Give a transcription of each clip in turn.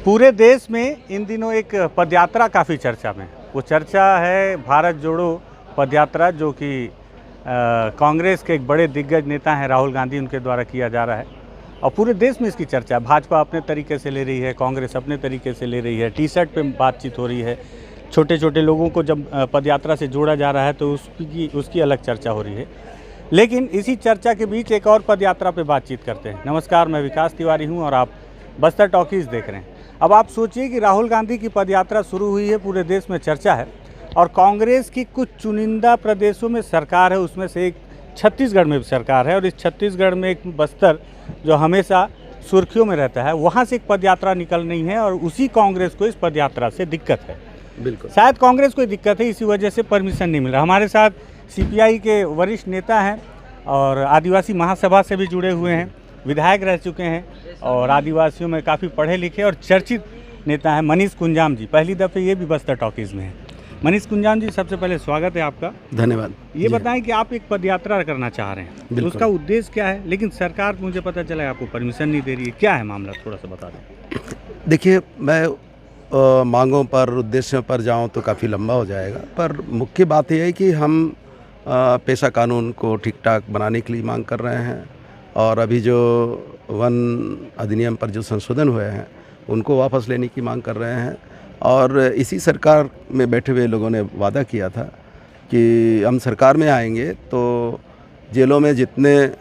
पूरे देश में इन दिनों एक पदयात्रा काफ़ी चर्चा में। वो चर्चा है भारत जोड़ो पदयात्रा, जो कि कांग्रेस के एक बड़े दिग्गज नेता हैं राहुल गांधी, उनके द्वारा किया जा रहा है और पूरे देश में इसकी चर्चा है। भाजपा अपने तरीके से ले रही है, कांग्रेस अपने तरीके से ले रही है, टी शर्ट पे बातचीत हो रही है। छोटे छोटे लोगों को जब पदयात्रा से जोड़ा जा रहा है तो उसकी अलग चर्चा हो रही है। लेकिन इसी चर्चा के बीच एक और पदयात्रा पे बातचीत करते हैं। नमस्कार, मैं विकास तिवारी हूँ और आप बस्तर टॉकीज़ देख रहे हैं। अब आप सोचिए कि राहुल गांधी की पदयात्रा शुरू हुई है, पूरे देश में चर्चा है और कांग्रेस की कुछ चुनिंदा प्रदेशों में सरकार है, उसमें से एक छत्तीसगढ़ में भी सरकार है और इस छत्तीसगढ़ में एक बस्तर जो हमेशा सुर्खियों में रहता है, वहाँ से एक पदयात्रा निकलनी है और उसी कांग्रेस को इस पदयात्रा से दिक्कत है। बिल्कुल, शायद कांग्रेस को दिक्कत है, इसी वजह से परमिशन नहीं मिल रहा। हमारे साथ सीपीआई के वरिष्ठ नेता हैं और आदिवासी महासभा से भी जुड़े हुए हैं, विधायक रह चुके हैं और आदिवासियों में काफ़ी पढ़े लिखे और चर्चित नेता हैं मनीष कुंजाम जी। पहली दफ़े ये भी बस्तर टॉकीज़ में हैं। मनीष कुंजाम जी, सबसे पहले स्वागत है आपका। धन्यवाद। ये बताएं कि आप एक पदयात्रा करना चाह रहे हैं, उसका उद्देश्य क्या है? लेकिन सरकार, मुझे पता चला है, आपको परमिशन नहीं दे रही है। क्या है मामला, थोड़ा सा बता दें। देखिए, मैं मांगों पर, उद्देश्यों पर जाऊं तो काफ़ी लंबा हो जाएगा, पर मुख्य बात यह है कि हम पेशा कानून को ठीक ठाक बनाने के लिए मांग कर रहे हैं और अभी जो वन अधिनियम पर जो संशोधन हुए हैं उनको वापस लेने की मांग कर रहे हैं। और इसी सरकार में बैठे हुए लोगों ने वादा किया था कि हम सरकार में आएंगे तो जेलों में जितने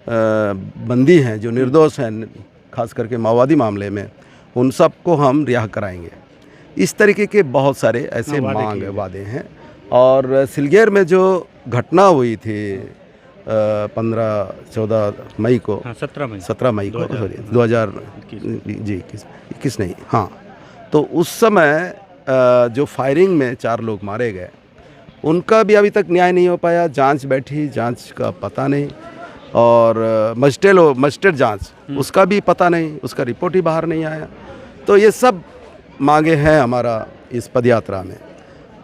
बंदी हैं जो निर्दोष हैं, खास करके माओवादी मामले में, उन सब को हम रिहा कराएंगे। इस तरीके के बहुत सारे ऐसे वादे हैं। और सिलगेर में जो घटना हुई थी 15-14 मई को, 17 मई को, सॉरी 2021 नहीं, हाँ, तो उस समय जो फायरिंग में 4 लोग मारे गए, उनका भी अभी तक न्याय नहीं हो पाया। जांच बैठी, जांच का पता नहीं, और मजिस्ट्रेट जांच, उसका भी पता नहीं, उसका रिपोर्ट ही बाहर नहीं आया। तो ये सब मांगे हैं हमारा इस पदयात्रा में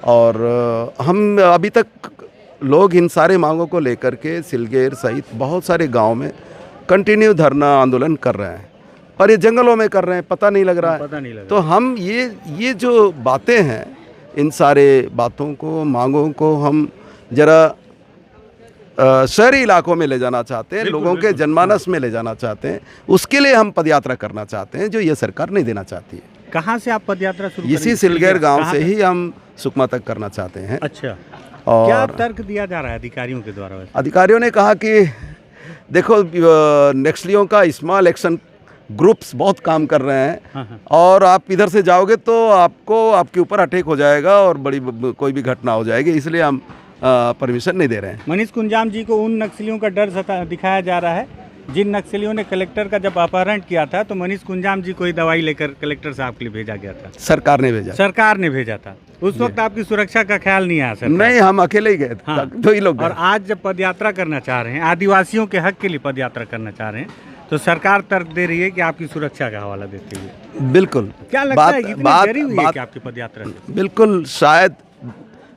और हम अभी तक लोग इन सारे मांगों को लेकर के सिलगेर सहित बहुत सारे गांव में कंटिन्यू धरना आंदोलन कर रहे हैं, पर ये जंगलों में कर रहे हैं, पता नहीं लग रहा है। तो हम ये जो बातें हैं, इन सारे बातों को, मांगों को हम जरा शहरी इलाकों में ले जाना चाहते हैं, लोगों के जनमानस में ले जाना चाहते हैं। उसके लिए हम पदयात्रा करना चाहते हैं, जो ये सरकार नहीं देना चाहती है। कहाँ से आप पदयात्रा शुरू करेंगे? इसी सिलगेर गांव से ही हम सुकमा तक करना चाहते हैं। अच्छा, और क्या तर्क दिया जा रहा है अधिकारियों के द्वारा? अधिकारियों ने कहा कि देखो, नक्सलियों का स्मॉल एक्शन ग्रुप्स बहुत काम कर रहे हैं और आप इधर से जाओगे तो आपके ऊपर अटैक हो जाएगा और बड़ी कोई भी घटना हो जाएगी, इसलिए हम परमिशन नहीं दे रहे हैं। मनीष कुंजाम जी को उन नक्सलियों का डर दिखाया जा रहा है जिन नक्सलियों ने कलेक्टर का जब अपहरण किया था तो मनीष कुंजाम जी को ही दवाई लेकर कलेक्टर साहब के लिए भेजा गया था। सरकार ने भेजा था। उस वक्त आपकी सुरक्षा का ख्याल नहीं आया? सर नहीं, हम अकेले ही गए, हाँ। 2 ही लोग। और आज जब पदयात्रा करना चाह रहे हैं, आदिवासियों के हक के लिए पदयात्रा करना चाह रहे हैं, तो सरकार तर्क दे रही है कि आपकी सुरक्षा का हवाला देते हुए। बिल्कुल। क्या लगता है, इतनी डरी हुई है कि आपकी पदयात्रा से? बिल्कुल, शायद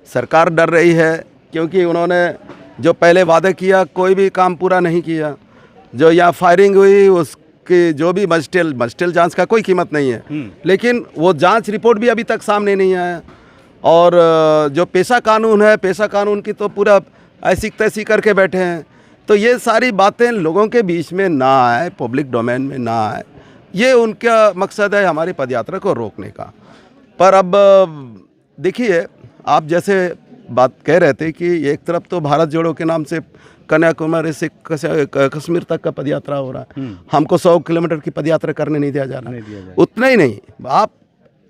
सरकार डर रही है क्योंकि उन्होंने जो पहले वादा किया कोई भी काम पूरा नहीं किया। जो यहाँ फायरिंग हुई उसकी जो भी मजिस्ट्रेट जांच का कोई कीमत नहीं है, लेकिन वो जांच रिपोर्ट भी अभी तक सामने नहीं आया। और जो पेशा कानून है, पेशा कानून की तो पूरा ऐसी तैसी करके बैठे हैं। तो ये सारी बातें लोगों के बीच में ना आए, पब्लिक डोमेन में ना आए, ये उनका मकसद है हमारी पदयात्रा को रोकने का। पर अब देखिए, आप जैसे बात कह रहे थे कि एक तरफ तो भारत जोड़ो के नाम से कन्याकुमारी से कश्मीर तक का पदयात्रा हो रहा है, हमको 100 किलोमीटर की पदयात्रा करने नहीं दिया जा रहा। उतना ही नहीं, आप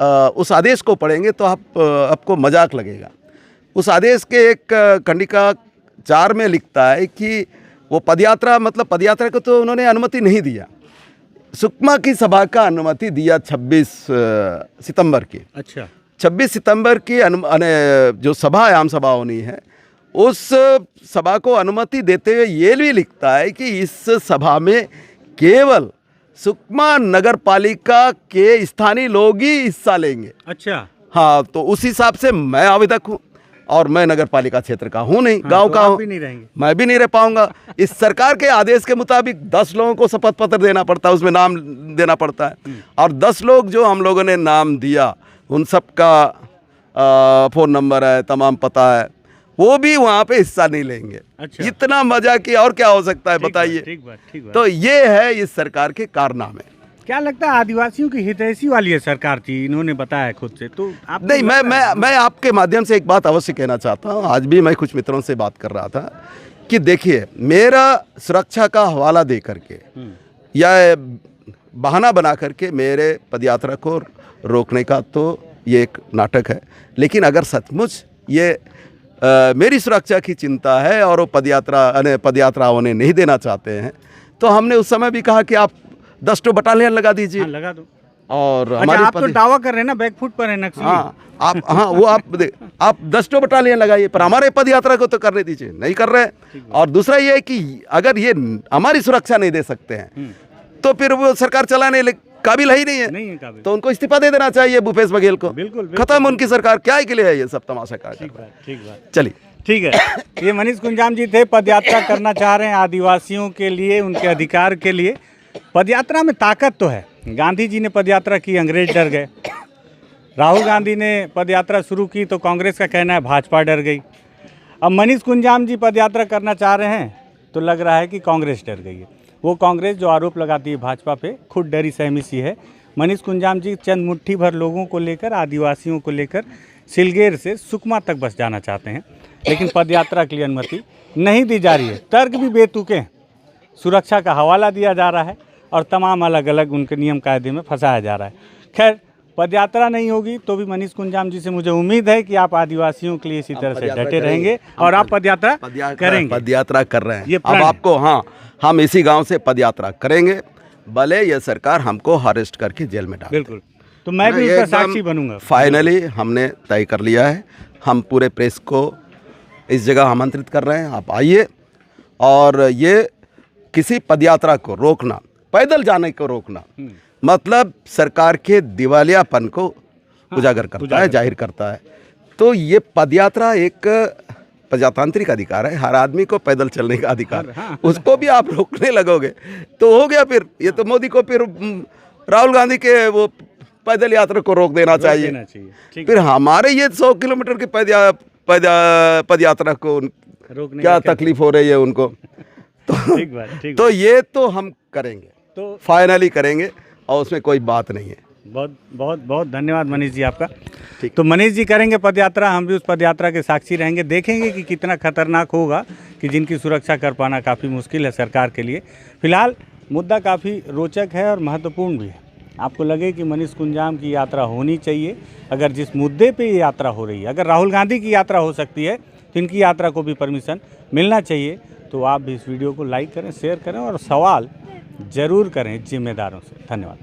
उस आदेश को पढ़ेंगे तो आपको मजाक लगेगा। उस आदेश के एक खंडिका 4 में लिखता है कि वो पदयात्रा, मतलब पदयात्रा को तो उन्होंने अनुमति नहीं दिया। सुकमा की सभा का अनुमति दिया 26 सितंबर की। अच्छा, 26 सितंबर की जो सभा, आम सभा होनी है, उस सभा को अनुमति देते हुए ये भी लिखता है कि इस सभा में केवल सुकमा नगर पालिका के स्थानीय लोग ही हिस्सा लेंगे। अच्छा, हाँ, तो उस हिसाब से मैं आवेदक हूँ, और मैं नगर पालिका क्षेत्र का हूँ नहीं, गांव तो का आप हूँ, भी नहीं रहेंगे। मैं भी नहीं रह पाऊंगा। इस सरकार के आदेश के मुताबिक 10 लोगों को शपथ पत्र देना पड़ता है, उसमें नाम देना पड़ता है, और 10 लोग जो हम लोगों ने नाम दिया उन सब का फ़ोन नंबर है, तमाम पता है, वो भी वहाँ पे हिस्सा नहीं लेंगे। अच्छा। इतना मजा किया, और क्या हो सकता है बताइए। ठीक बात। तो ये है इस सरकार के कारनामे। क्या लगता है आदिवासियों की हितैषी वाली ये सरकार थी, इन्होंने बताया खुद से, तो आप नहीं, मैं आपके माध्यम से एक बात अवश्य कहना चाहता हूँ। आज भी मैं कुछ मित्रों से बात कर रहा था कि देखिए, मेरा सुरक्षा का हवाला दे करके या बहाना बना करके मेरे पदयात्रा को रोकने का तो ये एक नाटक है। लेकिन अगर सचमुच ये मेरी सुरक्षा की चिंता है और वो पदयात्रा उन्हें नहीं देना चाहते हैं, तो हमने उस समय भी कहा कि आप 10 तो बटालियन लगा दीजिए। हाँ, लगा दो। और अच्छा, हमारी आप तो दावा कर रहे हैं ना बैकफुट पर है नक्सली। आप 10 तो बटालियन लगाइए, पर हमारे पदयात्रा को तो करने दीजिए, नहीं कर रहे हैं। और दूसरा ये है कि अगर ये हमारी सुरक्षा नहीं दे सकते हैं तो फिर वो सरकार चलाने काबिल ही नहीं है, काबिल। तो उनको इस्तीफा दे देना चाहिए भूपेश बघेल को। बिल्कुल। खत्म उनकी सरकार, क्या के लिए है ये सब तमाशा का। ठीक बात। चलिए, ठीक है। ये मनीष कुंजाम जी थे, पदयात्रा करना चाह रहे हैं आदिवासियों के लिए, उनके अधिकार के लिए। पदयात्रा में ताकत तो है। गांधी जी ने पदयात्रा की, अंग्रेज डर गए। राहुल गांधी ने पदयात्रा शुरू की तो कांग्रेस का कहना है भाजपा डर गई। अब मनीष कुंजाम जी पदयात्रा करना चाह रहे हैं तो लग रहा है कि कांग्रेस डर गई है। वो कांग्रेस जो आरोप लगाती है भाजपा पे, खुद डरी सहमी सी है। मनीष कुंजाम जी चंद मुट्ठी भर लोगों को लेकर, आदिवासियों को लेकर सिलगेर से सुकमा तक बस जाना चाहते हैं, लेकिन पदयात्रा के लिए अनुमति नहीं दी जा रही है। तर्क भी बेतुके हैं, सुरक्षा का हवाला दिया जा रहा है और तमाम अलग अलग उनके नियम कायदे में फंसाया जा रहा है। खैर, पदयात्रा नहीं होगी तो भी मनीष कुंजाम जी से मुझे उम्मीद है कि आप आदिवासियों के लिए इसी तरह से डटे रहेंगे और आप पदयात्रा करेंगे। पदयात्रा कर रहे हैं ये अब आपको। हाँ, हम इसी गांव से पदयात्रा करेंगे, भले ये सरकार हमको अरेस्ट करके जेल में डाल। बिल्कुल, तो मैं भी उसका साक्षी बनूंगा। फाइनली हमने तय कर लिया है। हम पूरे प्रेस को इस जगह आमंत्रित कर रहे हैं, आप आइए। और ये किसी पदयात्रा को रोकना, पैदल जाने को रोकना, मतलब सरकार के दिवालियापन को उजागर करता है, जाहिर करता है। तो ये पदयात्रा एक प्रजातांत्रिक अधिकार है, हर आदमी को पैदल चलने का अधिकार है। उसको भी आप रोकने लगोगे तो हो गया फिर। ये तो मोदी को फिर राहुल गांधी के वो पैदल यात्रा को रोक देना चाहिए। फिर हमारे ये 100 किलोमीटर की पदयात्रा को क्या तकलीफ हो रही है उनको। तो ये तो हम करेंगे, तो फाइनली करेंगे और उसमें कोई बात नहीं है। बहुत धन्यवाद मनीष जी आपका। तो मनीष जी करेंगे पदयात्रा, हम भी उस पदयात्रा के साक्षी रहेंगे, देखेंगे कि कितना खतरनाक होगा, कि जिनकी सुरक्षा कर पाना काफ़ी मुश्किल है सरकार के लिए। फिलहाल मुद्दा काफ़ी रोचक है और महत्वपूर्ण भी है। आपको लगे कि मनीष कुंजाम की यात्रा होनी चाहिए, अगर जिस मुद्दे पे ये यात्रा हो रही है, अगर राहुल गांधी की यात्रा हो सकती है तो इनकी यात्रा को भी परमिशन मिलना चाहिए। तो आप भी इस वीडियो को लाइक करें, शेयर करें और सवाल ज़रूर करें जिम्मेदारों से। धन्यवाद।